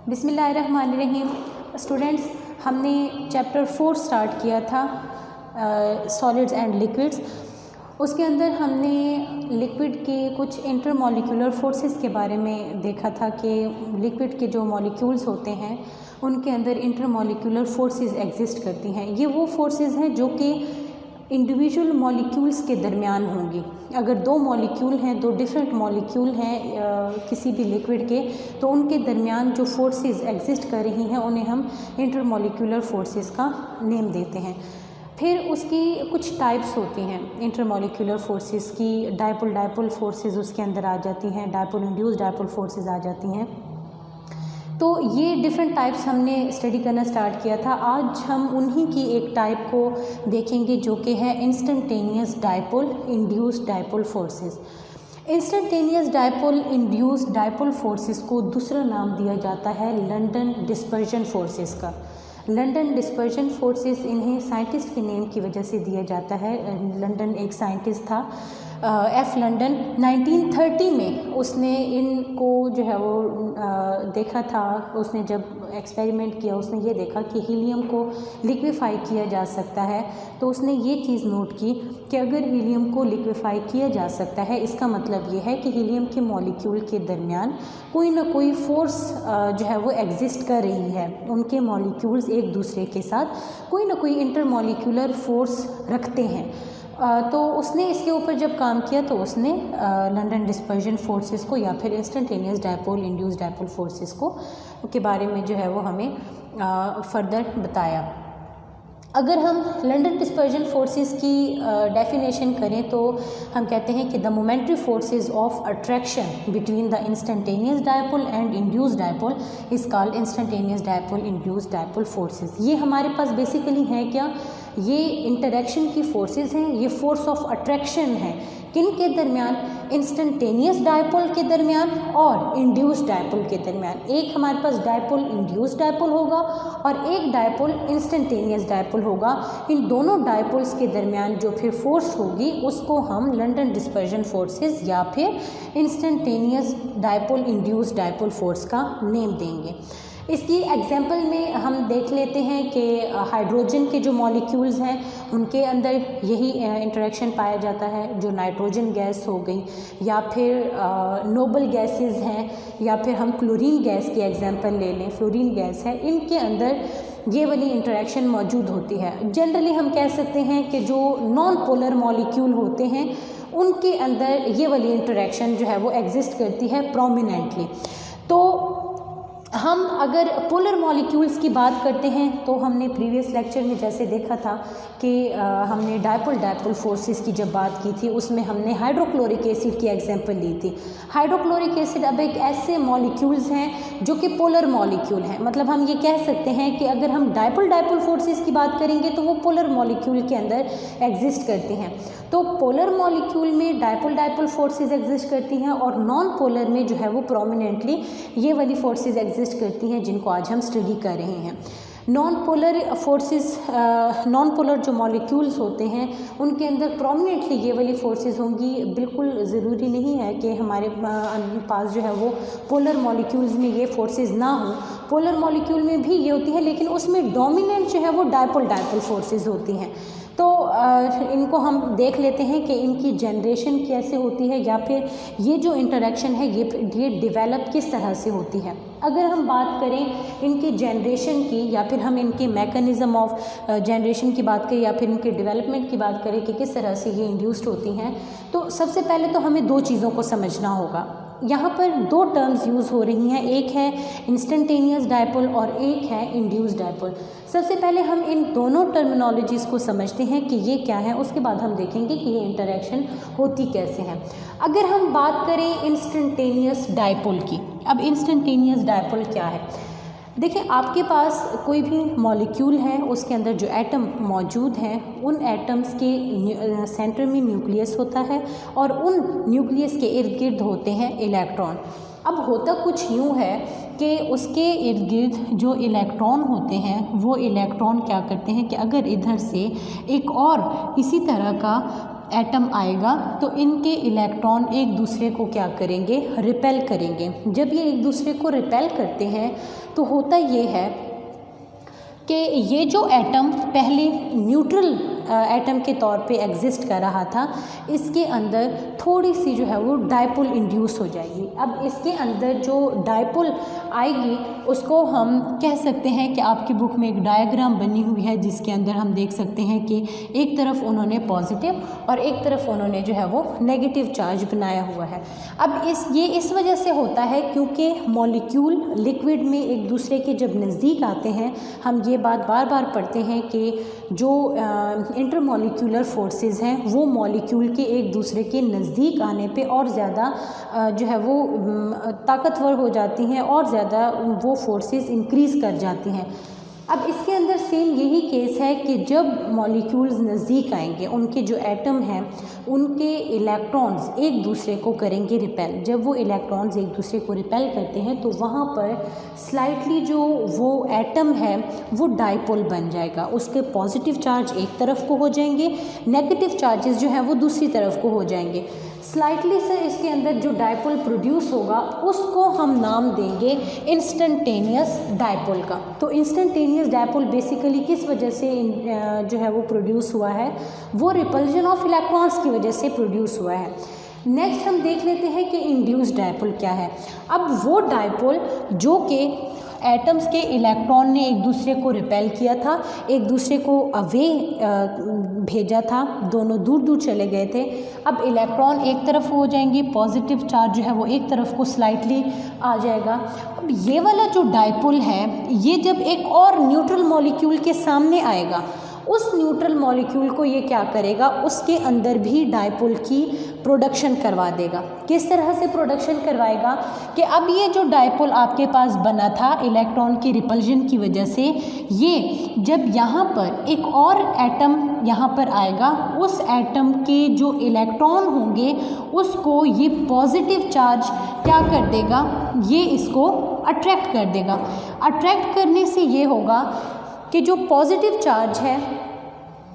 बिस्मिल्लाहिर्रहमानिर्रहीम। स्टूडेंट्स, हमने chapter 4 start किया था सॉलिड्स एंड लिक्विड्स। उसके अंदर हमने लिक्विड के कुछ इंटरमॉलिक्यूलर फोर्सेस के बारे में देखा था कि लिक्विड के जो मॉलिक्यूल्स होते हैं उनके अंदर इंटरमॉलिक्यूलर फोर्सेस एग्जिस्ट करती हैं। ये वो फोर्सेस हैं जो कि इंडिविजुअल मॉलिक्यूल्स के दरमियान होंगी। अगर दो मॉलिक्यूल हैं, दो डिफरेंट मॉलिक्यूल हैं किसी भी लिक्विड के, तो उनके दरमियान जो फोर्सेस एग्जिस्ट कर रही हैं उन्हें हम इंटरमॉलिक्यूलर फोर्सेस का नेम देते हैं। फिर उसकी कुछ टाइप्स होती हैं इंटरमॉलिक्यूलर फोर्सेस की। डायपोल फोर्सेस उसके अंदर आ जाती हैं, डायपोल इंड्यूस्ड डायपोल फोर्सेस आ जाती हैं। तो ये डिफरेंट टाइप्स हमने स्टडी करना स्टार्ट किया था। आज हम उन्हीं की एक टाइप को देखेंगे जो कि है instantaneous dipole induced dipole forces. Instantaneous dipole induced dipole forces को दूसरा नाम दिया जाता है लंदन डिस्पर्जन फोर्सेस का। लंदन डिस्पर्जन फोर्सेस इन्हें साइंटिस्ट के नेम की वजह से दिया जाता है। लंदन एक साइंटिस्ट था एफ लंदन, 1930 में उसने इनको जो है वो देखा था। उसने जब एक्सपेरिमेंट किया उसने ये देखा कि हीलियम को लिक्विफाई किया जा सकता है। तो उसने ये चीज़ नोट की कि अगर हीलियम को लिक्विफाई किया जा सकता है, इसका मतलब ये है कि हीलियम के मॉलिक्यूल के दरमियान कोई ना कोई फोर्स जो है वो एग्जिस्ट कर रही है। उनके मॉलिक्यूल्स एक दूसरे के साथ कोई ना कोई इंटरमॉलिक्यूलर फोर्स रखते हैं। तो उसने इसके ऊपर जब काम किया तो उसने लंदन डिस्पर्जन फोर्सेस को या फिर instantaneous dipole induced dipole forces को के बारे में जो है वो हमें फर्दर बताया। अगर हम लंदन डिस्पर्जन फोर्सेस की डेफिनेशन करें तो हम कहते हैं कि the momentary forces of attraction between the instantaneous dipole and induced dipole is called instantaneous dipole induced dipole forces. ये हमारे पास बेसिकली है क्या, ये इंटरेक्शन की फोर्सेस हैं, ये फोर्स ऑफ अट्रैक्शन है। किन के दरमियान? इंस्टेंटेनियस डायपोल के दरमियान और इंड्यूस्ड डायपोल के दरमियान। एक हमारे पास डायपोल इंड्यूस्ड डायपोल होगा और एक डायपोल इंस्टेंटेनियस डायपोल होगा। इन दोनों डायपोल्स के दरमियान जो फिर फोर्स होगी उसको हम लंदन डिस्पर्जन फोर्सेस या फिर instantaneous dipole induced dipole force का नेम देंगे। इसकी एग्जाम्पल में हम देख लेते हैं कि हाइड्रोजन के जो मॉलिक्यूल्स हैं उनके अंदर यही इंटरेक्शन पाया जाता है। जो नाइट्रोजन गैस हो गई या फिर नोबल गैसेस हैं या फिर हम क्लोरीन गैस की एग्जाम्पल ले लें, फ्लोरीन गैस है, इनके अंदर ये वाली इंटरेक्शन मौजूद होती है। जनरली हम कह सकते हैं कि जो नॉन पोलर मॉलिक्यूल होते हैं उनके अंदर ये वाली इंटरेक्शन जो है वो एग्जिस्ट करती है प्रोमिनेंटली। तो हम अगर पोलर मॉलिक्यूल्स की बात करते हैं तो हमने प्रीवियस लेक्चर में जैसे देखा था कि हमने डायपोल फोर्सेस की जब बात की थी उसमें हमने हाइड्रोक्लोरिक एसिड की एग्जांपल ली थी। हाइड्रोक्लोरिक एसिड अब एक ऐसे मॉलिक्यूल्स हैं जो कि पोलर मॉलिक्यूल हैं। मतलब हम ये कह सकते हैं कि अगर हम डायपोल फोर्सेस की बात करेंगे तो वो पोलर मॉलिक्यूल के अंदर एग्जिस्ट करती हैं। तो पोलर मॉलिक्यूल में डायपोल फोर्सेस एग्जिस्ट करती हैं और नॉन पोलर में जो है वो प्रोमिनेंटली ये वाली फोर्सेस एग्जिस्ट करती हैं जिनको आज हम स्टडी कर रहे हैं। Non polar forces, non polar जो मॉलिक्यूल्स होते हैं उनके अंदर प्रोमिनेंटली ये वाली फोर्सेस होंगी। बिल्कुल ज़रूरी नहीं है कि हमारे पास जो है वो पोलर मॉलिक्यूल्स में ये फोर्सेस ना हो। पोलर मॉलिक्यूल में भी ये होती है लेकिन उसमें डोमिनेंट जो है वो डायपोल फोर्सेस होती हैं। तो इनको हम देख लेते हैं कि इनकी जनरेशन कैसे होती है या फिर ये जो इंटरेक्शन है ये डेवलप किस तरह से होती है। अगर हम बात करें इनकी जनरेशन की या फिर हम इनके मैकेनिज़्म ऑफ जनरेशन की बात करें या फिर इनके डेवलपमेंट की बात करें कि किस तरह से ये इंड्यूस्ड होती हैं, तो सबसे पहले तो हमें दो चीज़ों को समझना होगा। यहाँ पर दो टर्म्स यूज़ हो रही हैं, एक है इंस्टेंटेनियस डायपोल और एक है इंड्यूस्ड डायपोल। सबसे पहले हम इन दोनों टर्मिनोलॉजीज़ को समझते हैं कि ये क्या है, उसके बाद हम देखेंगे कि ये इंटरेक्शन होती कैसे है। अगर हम बात करें इंस्टेंटेनियस डायपोल की, अब इंस्टेंटेनियस डायपोल क्या है? देखिए, आपके पास कोई भी मॉलिक्यूल है उसके अंदर जो एटम मौजूद हैं उन एटम्स के सेंटर में न्यूक्लियस होता है और उन न्यूक्लियस के इर्द गिर्द होते हैं इलेक्ट्रॉन। अब होता कुछ यूँ है कि उसके इर्द गिर्द जो इलेक्ट्रॉन होते हैं वो इलेक्ट्रॉन क्या करते हैं कि अगर इधर से एक और इसी तरह का एटम आएगा तो इनके इलेक्ट्रॉन एक दूसरे को क्या करेंगे, रिपेल करेंगे। जब ये एक दूसरे को रिपेल करते हैं तो होता ये है कि ये जो एटम पहले न्यूट्रल एटम के तौर पे एग्जिस्ट कर रहा था, इसके अंदर थोड़ी सी जो है वो डायपोल इंड्यूस हो जाएगी। अब इसके अंदर जो डायपोल आएगी उसको हम कह सकते हैं कि आपकी बुक में एक डायग्राम बनी हुई है जिसके अंदर हम देख सकते हैं कि एक तरफ उन्होंने पॉजिटिव और एक तरफ उन्होंने जो है वो नेगेटिव चार्ज बनाया हुआ है। अब ये इस वजह से होता है क्योंकि मॉलिक्यूल लिक्विड में एक दूसरे के जब नज़दीक आते हैं, हम ये बात बार बार पढ़ते हैं कि जो इंटरमॉलिक्यूलर फोर्सेस हैं वो मॉलिक्यूल के एक दूसरे के नज़दीक आने पे और ज़्यादा जो है वो ताकतवर हो जाती हैं और ज़्यादा वो फोर्सेस इंक्रीज़ कर जाती हैं। अब इसके अंदर सेम यही केस है कि जब मॉलिक्यूल्स नज़दीक आएंगे, उनके जो एटम हैं उनके इलेक्ट्रॉन्स एक दूसरे को करेंगे रिपेल। जब वो इलेक्ट्रॉन्स एक दूसरे को रिपेल करते हैं तो वहाँ पर स्लाइटली जो वो एटम है वो डायपोल बन जाएगा। उसके पॉजिटिव चार्ज एक तरफ को हो जाएंगे, नेगेटिव चार्जेस जो हैं वो दूसरी तरफ को हो जाएंगे। स्लाइटली से इसके अंदर जो डायपोल प्रोड्यूस होगा उसको हम नाम देंगे इंस्टेंटेनियस डायपोल का। तो इंस्टेंटेनियस डायपोल बेसिकली किस वजह से जो है वो प्रोड्यूस हुआ है, वो रिपल्जन ऑफ इलेक्ट्रॉन्स की वजह से प्रोड्यूस हुआ है। नेक्स्ट हम देख लेते हैं कि इंड्यूस्ड डायपोल क्या है। अब वो डायपोल जो कि एटम्स के इलेक्ट्रॉन ने एक दूसरे को रिपेल किया था, एक दूसरे को अवे भेजा था, दोनों दूर दूर चले गए थे। अब इलेक्ट्रॉन एक तरफ हो जाएंगे, पॉजिटिव चार्ज जो है वो एक तरफ को स्लाइटली आ जाएगा। अब ये वाला जो डायपोल है ये जब एक और न्यूट्रल मॉलिक्यूल के सामने आएगा, उस न्यूट्रल मॉलिक्यूल को ये क्या करेगा, उसके अंदर भी डायपोल की प्रोडक्शन करवा देगा। किस तरह से प्रोडक्शन करवाएगा कि अब ये जो डायपोल आपके पास बना था इलेक्ट्रॉन की रिपल्जन की वजह से, ये जब यहाँ पर एक और एटम यहाँ पर आएगा, उस एटम के जो इलेक्ट्रॉन होंगे उसको ये पॉजिटिव चार्ज क्या कर देगा, ये इसको अट्रैक्ट कर देगा। अट्रैक्ट करने से ये होगा कि जो पॉजिटिव चार्ज है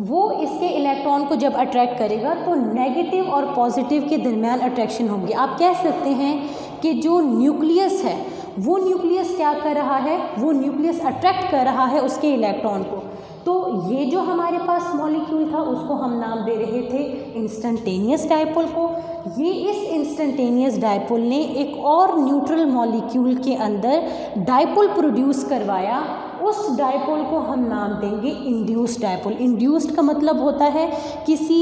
वो इसके इलेक्ट्रॉन को जब अट्रैक्ट करेगा तो नेगेटिव और पॉजिटिव के दरमियान अट्रैक्शन होगी। आप कह सकते हैं कि जो न्यूक्लियस है वो न्यूक्लियस क्या कर रहा है, वो न्यूक्लियस अट्रैक्ट कर रहा है उसके इलेक्ट्रॉन को। तो ये जो हमारे पास मॉलिक्यूल था उसको हम नाम दे रहे थे इंस्टेंटेनियस डायपोल को। ये इस इंस्टेंटेनियस डायपोल ने एक और न्यूट्रल मॉलिक्यूल के अंदर डायपोल प्रोड्यूस करवाया, उस डायपोल को हम नाम देंगे इंड्यूस्ड डायपोल। इंड्यूस्ड का मतलब होता है किसी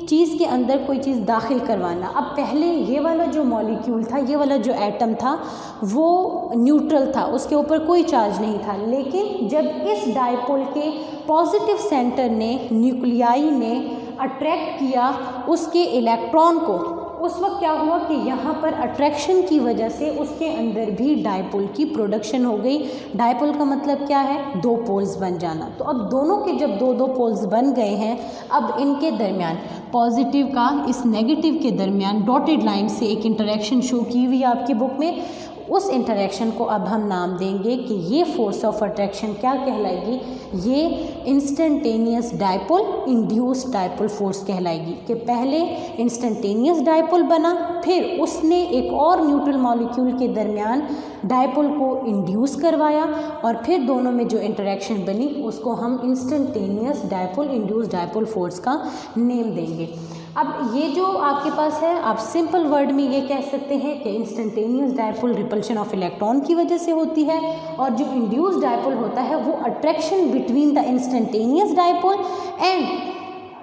चीज़ के अंदर कोई चीज़ दाखिल करवाना। अब पहले ये वाला जो मॉलिक्यूल था, ये वाला जो एटम था वो न्यूट्रल था, उसके ऊपर कोई चार्ज नहीं था, लेकिन जब इस डायपोल के पॉजिटिव सेंटर ने, न्यूक्लियाई ने अट्रैक्ट किया उसके इलेक्ट्रॉन को, उस वक्त क्या हुआ कि यहाँ पर अट्रैक्शन की वजह से उसके अंदर भी डायपोल की प्रोडक्शन हो गई। डायपोल का मतलब क्या है, दो पोल्स बन जाना। तो अब दोनों के जब दो दो पोल्स बन गए हैं, अब इनके दरमियान पॉजिटिव का इस नेगेटिव के दरमियान डॉटेड लाइन से एक इंटरेक्शन शो की हुई है आपकी बुक में। उस इंटरेक्शन को अब हम नाम देंगे कि ये फोर्स ऑफ अट्रैक्शन क्या कहलाएगी, ये instantaneous dipole induced dipole force कहलाएगी। कि पहले इंस्टेंटेनियस डायपोल बना, फिर उसने एक और न्यूट्रल मॉलिक्यूल के दरमियान डायपोल को इंड्यूस करवाया और फिर दोनों में जो इंटरेक्शन बनी उसको हम instantaneous dipole induced dipole force का नेम देंगे। अब ये जो आपके पास है, आप सिंपल वर्ड में ये कह सकते हैं कि instantaneous dipole repulsion of electron की वजह से होती है, और जो इंड्यूस्ड डायपोल होता है वो attraction between the instantaneous dipole and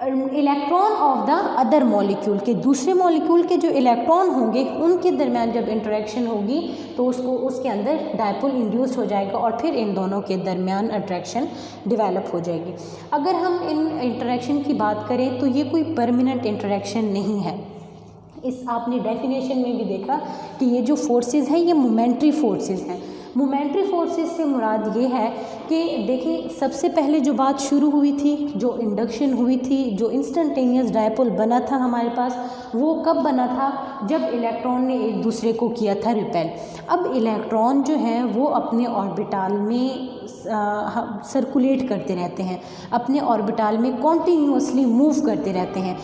electron of the other molecule, के दूसरे मॉलिक्यूल के जो इलेक्ट्रॉन होंगे उनके दरमियान जब इंटरेक्शन होगी तो उसके अंदर डायपोल इंड्यूस हो जाएगा और फिर इन दोनों के दरमियान अट्रैक्शन डेवलप हो जाएगी। अगर हम इन इंटरेक्शन की बात करें तो ये कोई परमानेंट इंटरेक्शन नहीं है। इस आपने डेफिनेशन में भी देखा कि ये जो फोर्सेस हैं ये मोमेंट्री फोर्सेस हैं। मोमेंट्री फोर्सेस से मुराद ये है कि देखिए, सबसे पहले जो बात शुरू हुई थी, जो इंडक्शन हुई थी, जो इंस्टेंटेनियस डायपोल बना था हमारे पास, वो कब बना था, जब इलेक्ट्रॉन ने एक दूसरे को किया था रिपेल। अब इलेक्ट्रॉन जो हैं वो अपने ऑर्बिटल में सर्कुलेट करते रहते हैं, अपने ऑर्बिटल में कॉन्टीन्यूसली मूव करते रहते हैं।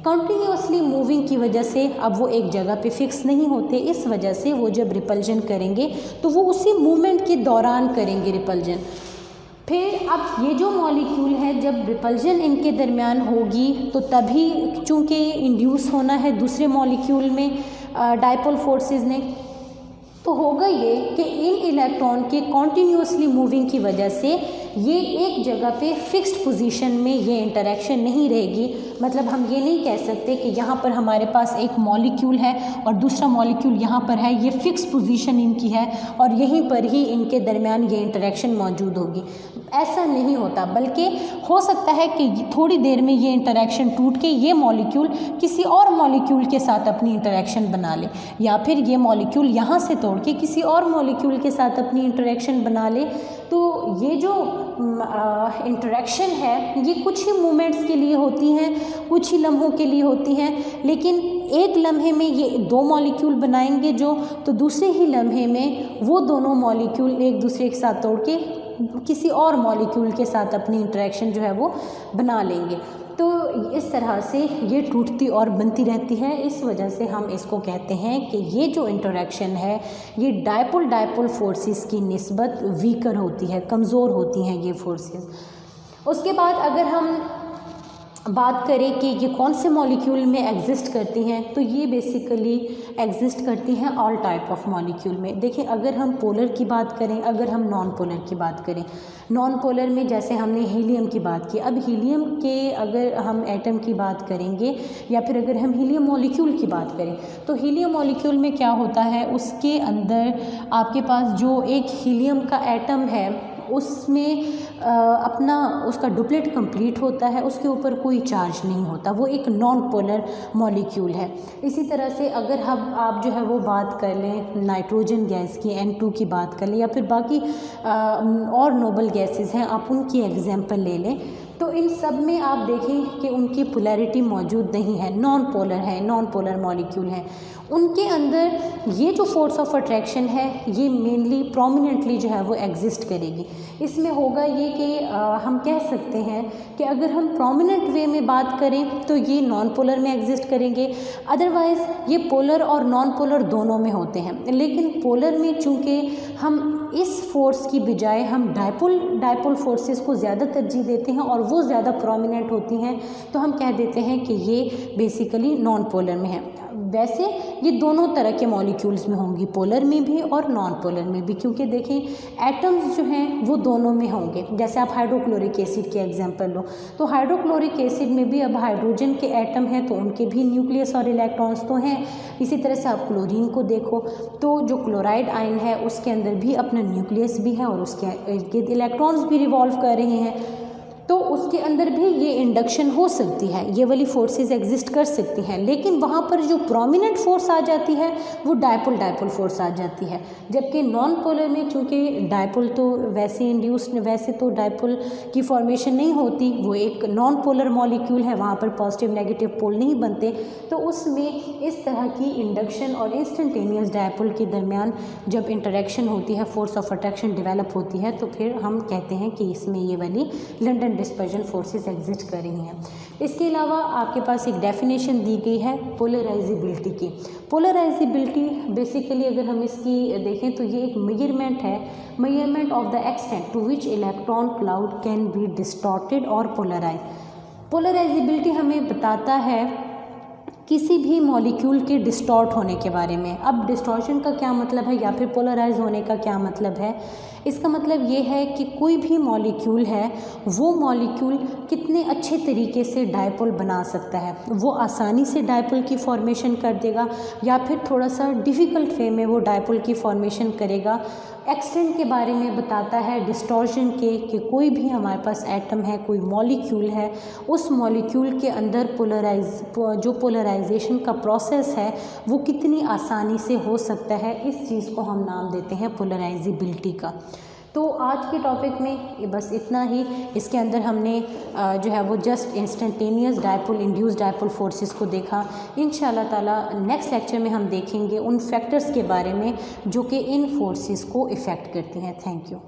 कंटिन्यूसली मूविंग की वजह से अब वो एक जगह पे फिक्स नहीं होते, इस वजह से वो जब रिपल्जन करेंगे तो वो उसी मूवमेंट के दौरान करेंगे रिपल्जन। फिर अब ये जो मॉलिक्यूल है जब रिपल्जन इनके दरमियान होगी तो तभी चूँकि इंड्यूस होना है दूसरे मॉलिक्यूल में डायपोल फोर्सेस ने, तो होगा ये कि इन इलेक्ट्रॉन के कॉन्टीन्यूसली मूविंग की वजह से ये एक जगह पे फिक्स्ड पोजीशन में ये इंटरेक्शन नहीं रहेगी। मतलब हम ये नहीं कह सकते कि यहाँ पर हमारे पास एक मॉलिक्यूल है और दूसरा मॉलिक्यूल यहाँ पर है, ये फिक्स पोजीशन इनकी है और यहीं पर ही इनके दरमियान ये इंटरेक्शन मौजूद होगी। ऐसा नहीं होता, बल्कि हो सकता है कि थोड़ी देर में ये इंटरेक्शन टूट के ये मॉलिक्यूल किसी और मॉलिक्यूल के साथ अपनी इंटरेक्शन बना ले, या फिर ये मॉलिक्यूल यहाँ से तोड़ के किसी और मॉलिक्यूल के साथ अपनी इंटरेक्शन बना ले। तो ये जो इंटरेक्शन है ये कुछ ही मोमेंट्स के लिए होती हैं, कुछ ही लम्हों के लिए होती हैं, लेकिन एक लम्हे में ये दो मॉलिक्यूल बनाएंगे जो, तो दूसरे ही लम्हे में वो दोनों मॉलिक्यूल एक दूसरे के साथ तोड़ के किसी और मॉलिक्यूल के साथ अपनी इंटरेक्शन जो है वो बना लेंगे। तो इस तरह से ये टूटती और बनती रहती है। इस वजह से हम इसको कहते हैं कि ये जो इंटरेक्शन है ये डायपोल फोर्सेस की निस्बत वीकर होती है, कमज़ोर होती हैं ये फोर्सेस। उसके बाद अगर हम बात करें कि ये कौन से मॉलिक्यूल में एग्जिस्ट करती हैं, तो ये बेसिकली एग्जिस्ट करती हैं ऑल टाइप ऑफ मॉलिक्यूल में। देखिए, अगर हम पोलर की बात करें, अगर हम नॉन पोलर की बात करें, नॉन पोलर में जैसे हमने हीलियम की बात की, अब हीलियम के अगर हम एटम की बात करेंगे या फिर अगर हम हीलियम मॉलिक्यूल की बात करें, तो हीलियम मॉलिक्यूल में क्या होता है, उसके अंदर आपके पास जो एक हीलियम का एटम है उसमें अपना उसका डुप्लेट कंप्लीट होता है, उसके ऊपर कोई चार्ज नहीं होता, वो एक नॉन पोलर मॉलिक्यूल है। इसी तरह से अगर हम आप जो है वो बात कर लें नाइट्रोजन गैस की, N2 की बात कर लें, या फिर बाकी और नोबल गैसेस हैं, आप उनकी एग्जांपल ले लें, तो इन सब में आप देखें कि उनकी पोलैरिटी मौजूद नहीं है, नॉन पोलर है, नॉन पोलर मॉलिक्यूल हैं। उनके अंदर ये जो फोर्स ऑफ अट्रैक्शन है ये मेनली प्रोमिनेंटली जो है वो एग्जिस्ट करेगी। इसमें होगा ये कि हम कह सकते हैं कि अगर हम प्रोमिनेंट वे में बात करें तो ये नॉन पोलर में एग्जिस्ट करेंगे, अदरवाइज़ ये पोलर और नॉन पोलर दोनों में होते हैं। लेकिन पोलर में चूँकि हम इस फोर्स की बजाय हम डायपोल फोर्सेस को ज़्यादा तरजीह देते हैं और वो ज़्यादा प्रोमिनेंट होती हैं, तो हम कह देते हैं कि ये बेसिकली नॉन पोलर में है। वैसे ये दोनों तरह के मॉलिक्यूल्स में होंगी, पोलर में भी और नॉन पोलर में भी, क्योंकि देखें एटम्स जो हैं वो दोनों में होंगे। जैसे आप हाइड्रोक्लोरिक एसिड के एग्जांपल लो, तो हाइड्रोक्लोरिक एसिड में भी अब हाइड्रोजन के एटम हैं तो उनके भी न्यूक्लियस और इलेक्ट्रॉन्स तो हैं। इसी तरह से आप क्लोरीन को देखो तो जो क्लोराइड आयन है उसके अंदर भी अपना न्यूक्लियस भी है और उसके इलेक्ट्रॉन्स भी रिवॉल्व कर रहे हैं, तो उसके अंदर भी ये इंडक्शन हो सकती है, ये वाली फोर्सेस एग्जिस्ट कर सकती हैं। लेकिन वहाँ पर जो प्रोमिनेंट फोर्स आ जाती है वो डायपोल फोर्स आ जाती है। जबकि नॉन पोलर में चूँकि डायपोल तो वैसे तो डायपोल की फॉर्मेशन नहीं होती, वो एक नॉन पोलर मॉलिक्यूल है, वहाँ पर पॉजिटिव नेगेटिव पोल नहीं बनते, तो उसमें इस तरह की इंडक्शन और इंस्टेंटेनियस डायपोल के दरमियान जब इंटरेक्शन होती है, फोर्स ऑफ अट्रैक्शन डेवलप होती है, तो फिर हम कहते हैं कि इसमें ये वाली लंडन डिस्पर्जन फोर्सेस एग्जिस्ट कर रही हैं। इसके अलावा आपके पास एक डेफिनेशन दी गई है पोलराइजेबिलिटी की। पोलराइजेबिलिटी बेसिकली अगर हम इसकी देखें तो ये एक मेजरमेंट है, measurement of the extent to which electron cloud can be distorted और पोलराइज। पोलराइजेबिलिटी हमें बताता है किसी भी मॉलिक्यूल के डिस्टॉर्ट होने के बारे में। अब डिस्टॉर्शन का क्या मतलब है या फिर पोलराइज होने का क्या मतलब है? इसका मतलब ये है कि कोई भी मॉलिक्यूल है वो मॉलिक्यूल कितने अच्छे तरीके से डायपोल बना सकता है, वो आसानी से डायपोल की फॉर्मेशन कर देगा या फिर थोड़ा सा डिफ़िकल्ट वे में वो डायपोल की फॉर्मेशन करेगा। एक्सटेंट के बारे में बताता है डिस्टॉर्शन के, कि कोई भी हमारे पास एटम है, कोई मॉलिक्यूल है, उस मॉलिक्यूल के अंदर जो पोलराइजेशन का प्रोसेस है वो कितनी आसानी से हो सकता है। इस चीज़ को हम नाम देते हैं पोलराइजेबिलिटी का। तो आज के टॉपिक में बस इतना ही। इसके अंदर हमने जो है वो just instantaneous dipole induced dipole forces को देखा। इंशाल्लाह ताला नेक्स्ट लेक्चर में हम देखेंगे उन फैक्टर्स के बारे में जो कि इन फोर्सेस को इफ़ेक्ट करती हैं। Thank you.